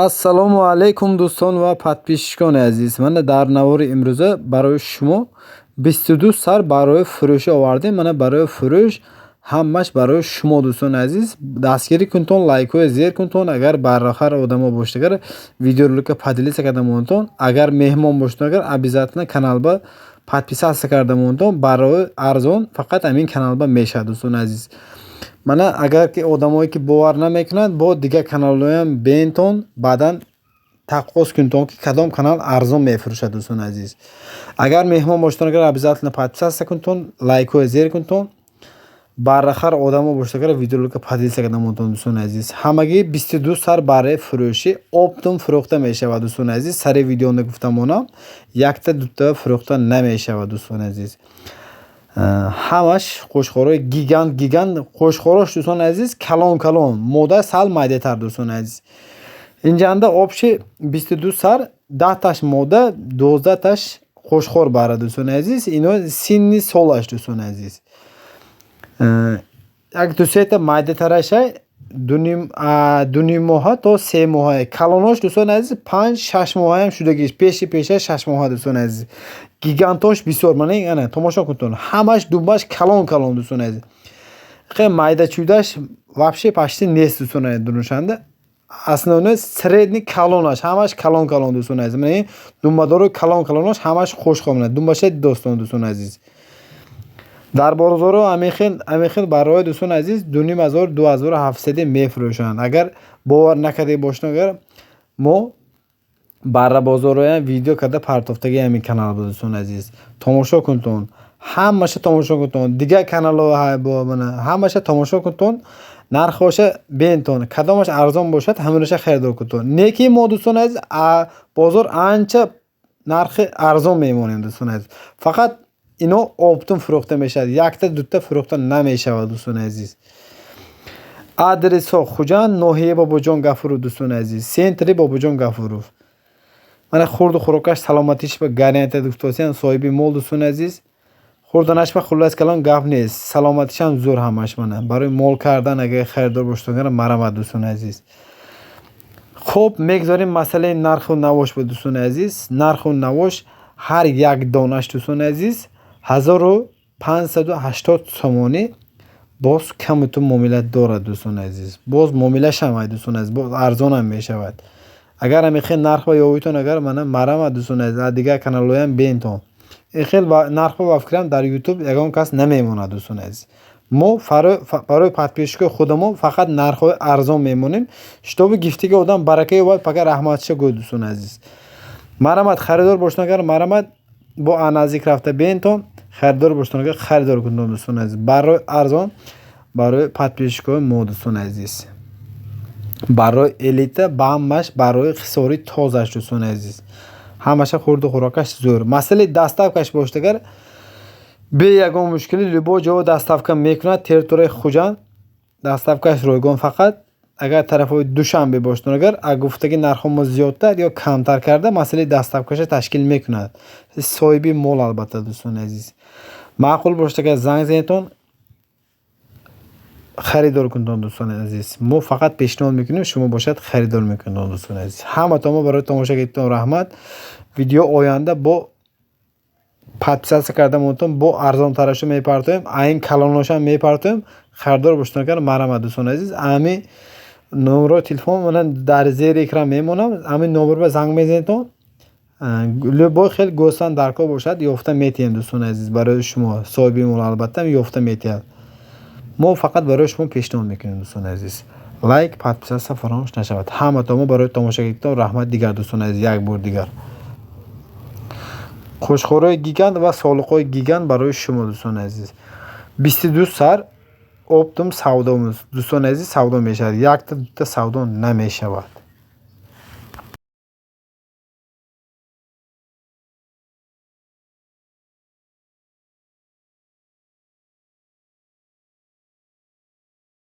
ассалому алайкум дӯстон ва подписчикони азиз. Мана дар навори имрӯза барои шумо 22 сар барои фурӯш овардем. Мана барои фурӯш, ҳамаш барои шумо дӯстони азиз. Дастгирӣ кунтон, лайкҳои зер кунтон. Агар барохар одамо бошед, агар видеоролика поделиться карда монтон, агар меҳмон бошед, агар обязательно каналба подписаться карда монтон. Барои арзон фақат амин каналба мешавад дӯстони азиз. Мана агар ки одамое ки бовар намекунанд, бо дигар каналоям бентон, баъдан таққос кунтон ки кадом канал арзон мефурӯшад дӯстони азиз. Агар меҳмон боштон, агар обязательно подписаться кунтон, лайкҳои зер кунтон. Барахар одамо бошед, агар видеоролика поделиться карда монтон дӯстони азиз. Ҳамагӣ 22 сар барои фурӯшӣ оптум фурӯхта мешавад дӯстони азиз. Сари видеоно гуфтамонам, якта дута фурӯхта намешавад дӯстони азиз. ҳамаш қошхорои гигант қошхорош дӯстони азиз, калон мода сал майдатар дӯстони азиз. Инҷанда обши 22 сар 10 таш мода, 12 таш қошхор барад дӯстони азиз. Ино синни солаш дӯстони азиз. Як дусета майдатараша 2 моҳа то 3 моҳа. Калонош дӯстони азиз 5-6 моҳаям шудагиш. Пеша 6 моҳа дӯстони азиз. Гигантош бисёр. Мана ана томошо кунтон. Ҳамаш думбаш калон дӯстони азиз. Хе майдачудаш вообще почти нест дӯстони азиз дунушанда. Основной средний калонаш ҳамаш калон дӯстони азиз. Мана думбадори калонош ҳамаш хушхо мена. Думбаша достон дӯстони азиз. Дар бозоро амихел барои дӯстони азиз 2500-2700 мефурӯшанд. Агар бовар накарде бошед, агар мо барра бозороям видео карда партофтаги ҳамин канал буд дӯстони азиз. Томошо кунтон. Ҳамаша томошо кунтон. Дигар каналҳо бо мана ҳамаша томошо кунтон. Нархоша бентон. Кадомаш арзон бошад, ҳаминоша харидор кунтон. Неки мо дӯстони азиз бозор анча нархи арзон мемонем дӯстони азиз. Фақат ино оптум фурӯхта мешавад. Якта дута фурӯхта намешавад дӯстони азиз. Адресо Хуҷанд, ноҳияи Бобоҷон Гафуров дӯстони азиз. Сентри Бобоҷон Гафуров. Мана хурду хӯрокаш саломатиш ба гарантия дӯстосиям соҳиби мол дӯстони азиз. Хурданаш ба хуллас калон гап нест. Саломатишам зур ҳамаш мана. Барои мол кардан агар харидор бошед, марамад дӯстони азиз. Хуб, мегзорем масъалаи нарху навош ба дӯстони азиз. Нарху навош ҳар як донаш дӯстони азиз 1580 сомонӣ. Боз камутун муомила дорад дӯстони азиз. Боз муомилашам ай дӯстони азиз. Боз арзонам мешавад. Агар амихел нархва ёвитон, агар мана марамад дӯстони азиз. Дигар каналоям бентон. Ихел нархва ва фикрам дар YouTube ягон кас намемонад дӯстони азиз. Мо барои подписчикои худамон фақат нархҳои арзон мемонем. Шитоби гифтиги одам барака ёбад, пака раҳматша гӯй дӯстони азиз. Марамад харидор бошед, агар марамад бо аназик рафта бентон. Харидор бошед, агар харидор кунтон дӯстони азиз. Барои арзон, барои подписчикои мо дӯстони азиз. Барои элита баммаш, барои хисори тозаш дӯстони азиз. Ҳамаша хурду хӯрокаш зур. Масъалаи доставкаш бошед, агар бе ягон мушкилӣ любо ҷо доставка мекунад. Территорияи Хуҷанд доставкаш ройгон. Фақат агар тарафҳои Душанбе бошед, агар гуфтаги нархҳо мо зиёдтар ё камтар карда масъалаи доставкаша ташкил мекунад. Соҳиби мол албатта дӯстони азиз. Маъқул бошад, агар занг занетон харидор кунтон дӯстони азиз. Мо фақат пешниҳод мекунем, шумо бошад харидор мекунтон дӯстони азиз. Ҳаматонмо барои тамоша кардитон раҳмат. Видео оянда бо подписаться карда монтон бо арзонтарашу мепартоем. Айн калоношам мепартоем. Харидор бошед, агар марамад дӯстони азиз. Ами номеро телефон мана дар зери экран мемонам. Ами номерба занг мезанетон. Любой хел гӯстан даркор бошад, ёфта метиҳем дӯстони азиз. Барои шумо соҳиби мол албатта ёфта метиҳад. Мо фақат барои шумо пешниҳод мекунем дӯстони азиз. Лайк, подписация фаромӯш нашавад. Ҳаматонмо барои тамоша кардитон раҳмат дигар дӯстони азиз. Як бор дигар қошхорои гигант ва солиқҳои гигант барои шумо дӯстони азиз. 22 сар оптум савдомuz дӯстони азиз савдо мешавад. Якта дута савдо намешавад.